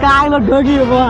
काय लो ढोगी बा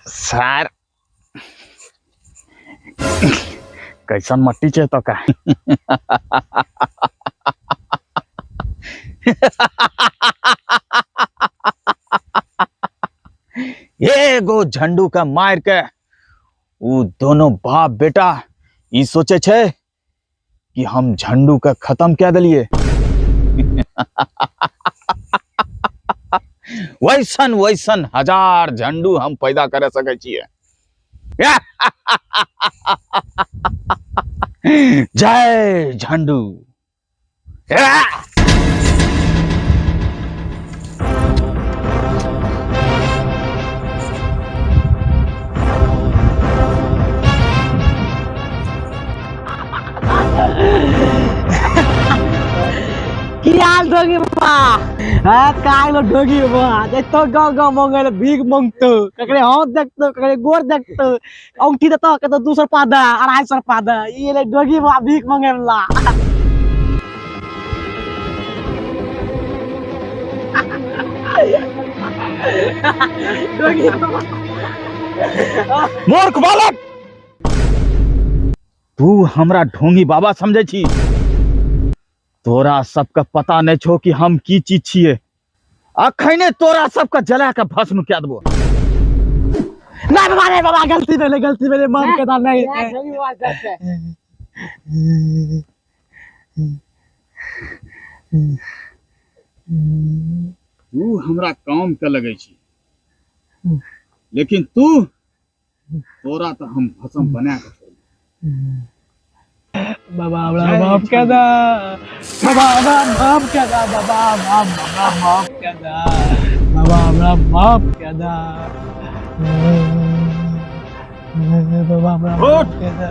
सर कैसन मट्टी छे तो का एगो झंडू का मार के वो दोनों बाप बेटा ई सोचे छे कि हम झंडू का खत्म क्या दिलिए वैसन वैसन हजार झंडू हम पैदा कर सके छिए जय झंडू कियाल ढोगी बा हां काय लो ढोगी बा जे तो गांव मंगल भीख मांगतो ककरे हाथ देखतो ककरे गोर देखतो औंठी देतो के तो 200 पादा 250 पादा ये ले ढोगी बा भीख मांगेला ढोगी मूर्ख बालक तू हमरा ढोंगी बाबा समझे छी तोरा सबका पता नहीं छो कि हम की चीज छिए अखने तोरा सबका जला के भस्म क्या देबो नहीं बाबा गलती मेरे माफ कर दा नहीं तू हमरा काम के लगे छी लेकिन तोरा तो हम भस्म बना के छोड़ बाबा हमरा माफ कर दा बाबा हमरा माफ कर दा बाबा हमरा माफ कर दा बाबा हमरा माफ कर दा बाबा हमरा माफ कर दा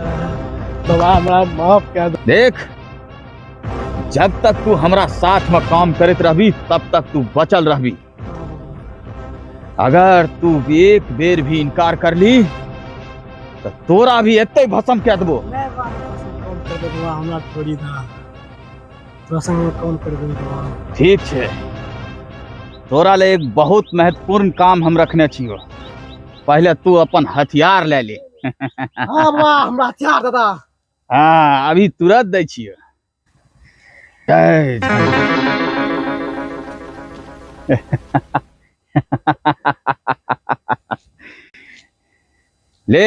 बाबा हमरा माफ कर दा देख जब तक तू हमरा साथ में काम करत रहबी तब तक तू बचल रहबी अगर तू एक बेर भी इनकार कर ली तो तोरा भी एते भस्म क्या देबो हमरा छोड़ी दा तोरा संग कौन कर देबो ठीक छे तोरा ले एक बहुत महत्वपूर्ण काम हम रखने छियो पहले तू अपन हथियार ले ले हां बा हमरा हथियार दादा हां अभी तुरंत दै छियो जय ले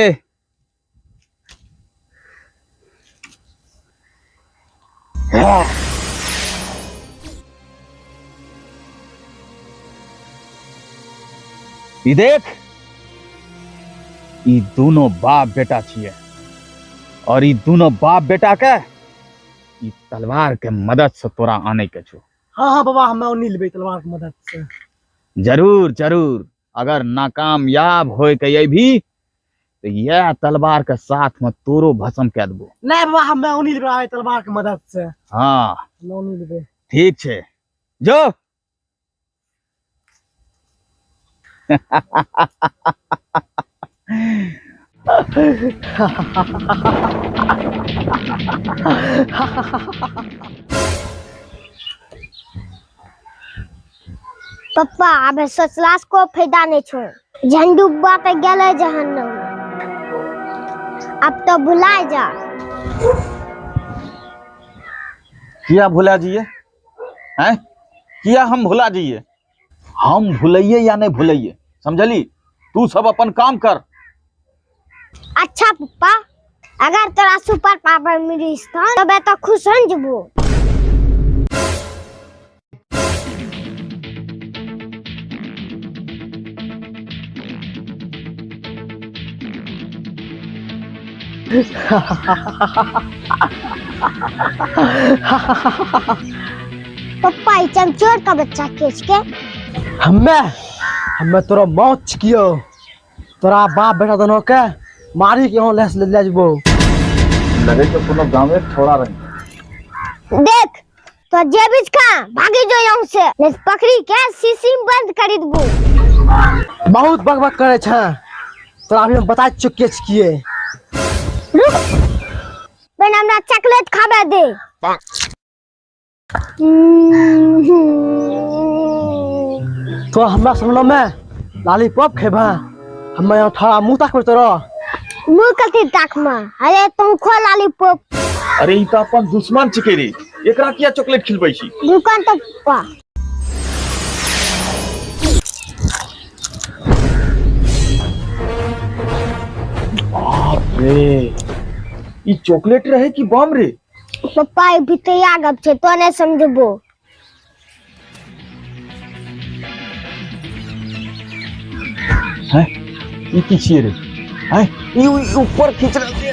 ई देख ई दोनों बाप बेटा छिए और ई दोनों बाप बेटा के ई तलवार के मदद से तोरा आने के छो हां बाबा हम नहीं लेबे तलवार के मदद से जरूर जरूर अगर नाकामयाब होए के ये भी तो यह तलवार के साथ में तोरो भस्म क्या देबो नहीं बाबा हम नहीं लेबे तलवार के मदद से हाँ नहीं लेबे ठीक छे जो पप्पा अब सोचलास को फायदा नहीं छो झंडू बात गेले जहन्नम अब तो भुला जा किया भुला जिए हैं किया हम भुला जिए हम भुलाइए या नहीं भुलाइए समझली तू सब अपन काम कर अच्छा पप्पा अगर तोरा सुपर पावर मिलिस तबे तो खुश हो जबो। पप्पा ई चमचोर का बच्चा केच के हमें तोरा मौत छिकियो। तोरा बाप बेटा दोनों के मारी के यहाँ ले जबो। लगे तो कोनो गांव में छोड़ा रही। देख तो जेबिज खा भागी जो यहाँ से नहीं पकड़ी के शीशी में बंद कर देबो। बहुत बकबक करे छ। तोरा अभी हम बता चुके छिए। रुक मैंने हमरा चॉकलेट खाबे दे। तो हमरा सुनलो में लॉलीपॉप खेबा। हम यहाँ ठड़ा मुंह तक में तोरा मुंह कथी तक में। अरे तुम खो लॉलीपॉप। अरे ई त अपन दुश्मन छिके रे, एकरा किया चॉकलेट खिलबै छी? दुकान तक पा बाप रे, ई चॉकलेट रहे कि बम रे? पप्पा ई भितरिया गप छे तो नहीं समझबो। हैं ई की छिए रे? हैं ई ऊपर खींच रहल छै।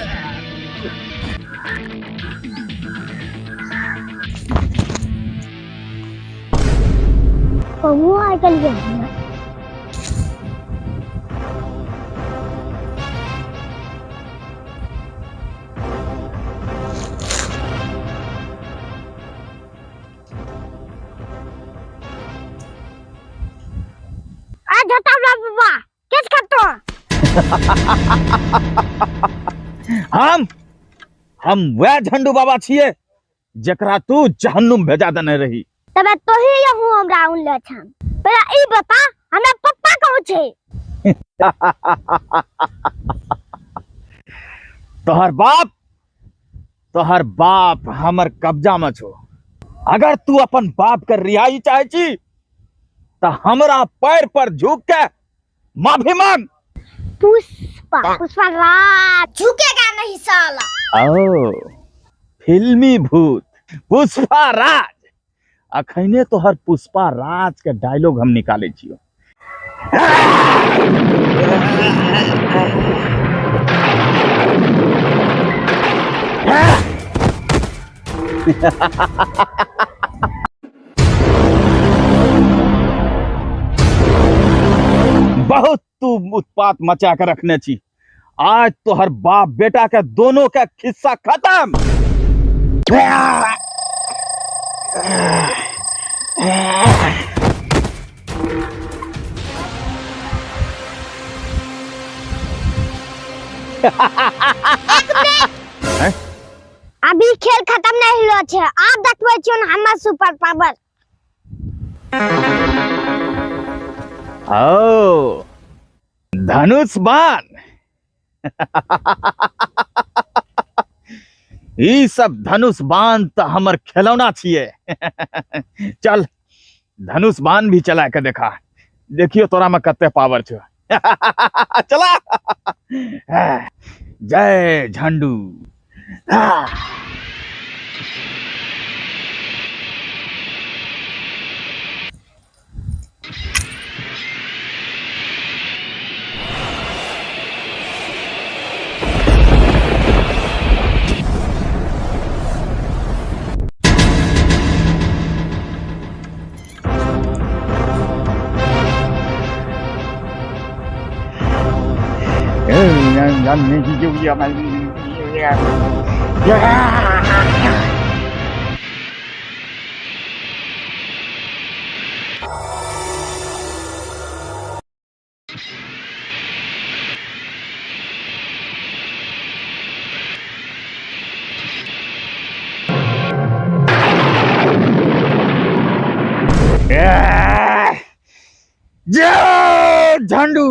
कमु आ गलिए आ जाता बाबा किस करतो। हम वह झंडू बाबा छिए जकरा तू जहन्नुम भेजा देने रही। तबे तो ही यहू हमरा उनले छन। पहले ई बता हमरा पप्पा कहू छे। तोहर बाप हमर कब्जा में छो। अगर तू अपन बाप के रिहाई चाहे छी तो हमरा पैर पर झुक के माफी मांग। पुष्पा राज झुकेगा नहीं साला। ओ फिल्मी भूत पुष्पा राज। अखने तोहर पुष्पा राज के डायलॉग हम निकाले छियो। बहुत तू उत्पात मचा कर रखने छी। आज तो हर बाप बेटा के दोनों का खिस्सा खत्म। अभी खेल खत्म नहीं हुआ छे। आप देखबे छियो न हमर सुपर पावर। ओ धनुष बाण। ई सब धनुष बाण तो हमर खिलौना छिए। चल धनुष बाण भी चला के देखा। देखियो तोरा में कते पावर छो। चला। जय झंडू। झंडू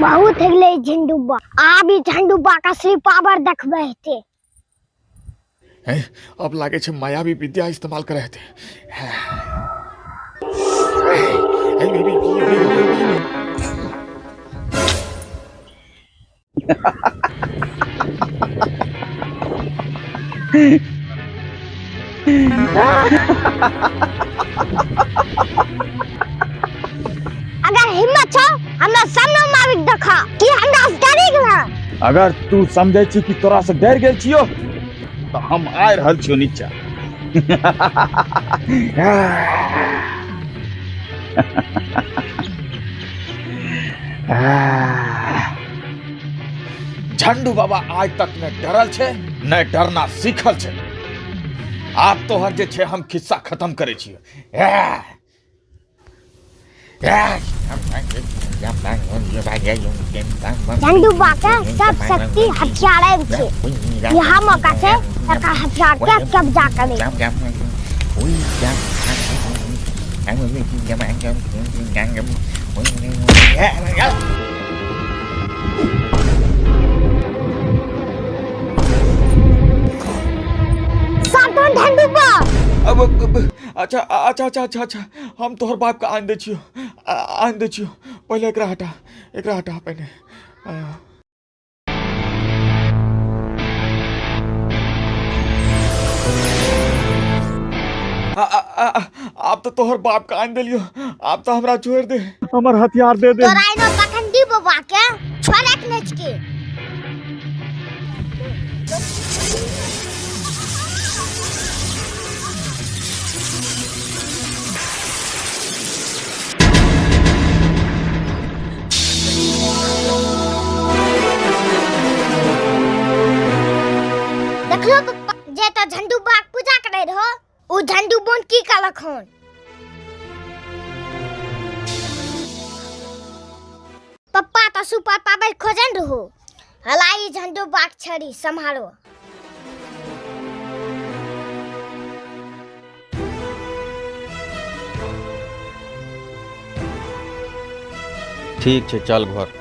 बहुत हेगले झंडूबा आबी झंडूबा का श्री पावर देखबे थे। अब लागे छे मायावी विद्या इस्तेमाल करे थे। अगर हिम्मत छो हमरा सामने माविक देखा कि हमरा से डरी गेला। अगर तू समझे छी कि तोरा से डर गेल छियो तो हम आ रहल छियो नीचा। झंडू बाबा आज तक न डरल छे न डरना सीखल छे। आप तो हर जे छे हम खिस्सा खत्म करे छियो। झंडूबा के सब शक्ति हथियार में छे। यह मौका से सरकार हथियार के कब्जा करे। सातों झंडूबा अच्छा हम तोहर बाप का आन दे छियो पहले एकरा हटा पहले। आप तो तोहर बाप का आन देलियो। आप तो हमरा छोड़ दे, हमर हथियार दे दे। तोरा इनो पखंडी बाबा के छोड़े के नच के। देखलो पप्पा जे तो झंडूबा के पूजा करे रहो उ झंडूबोन की कालक हन। पप्पा तो सुपर पावर खोजन रहो हलाई झंडूबा के छड़ी संभालो। ठीक छे चल घर।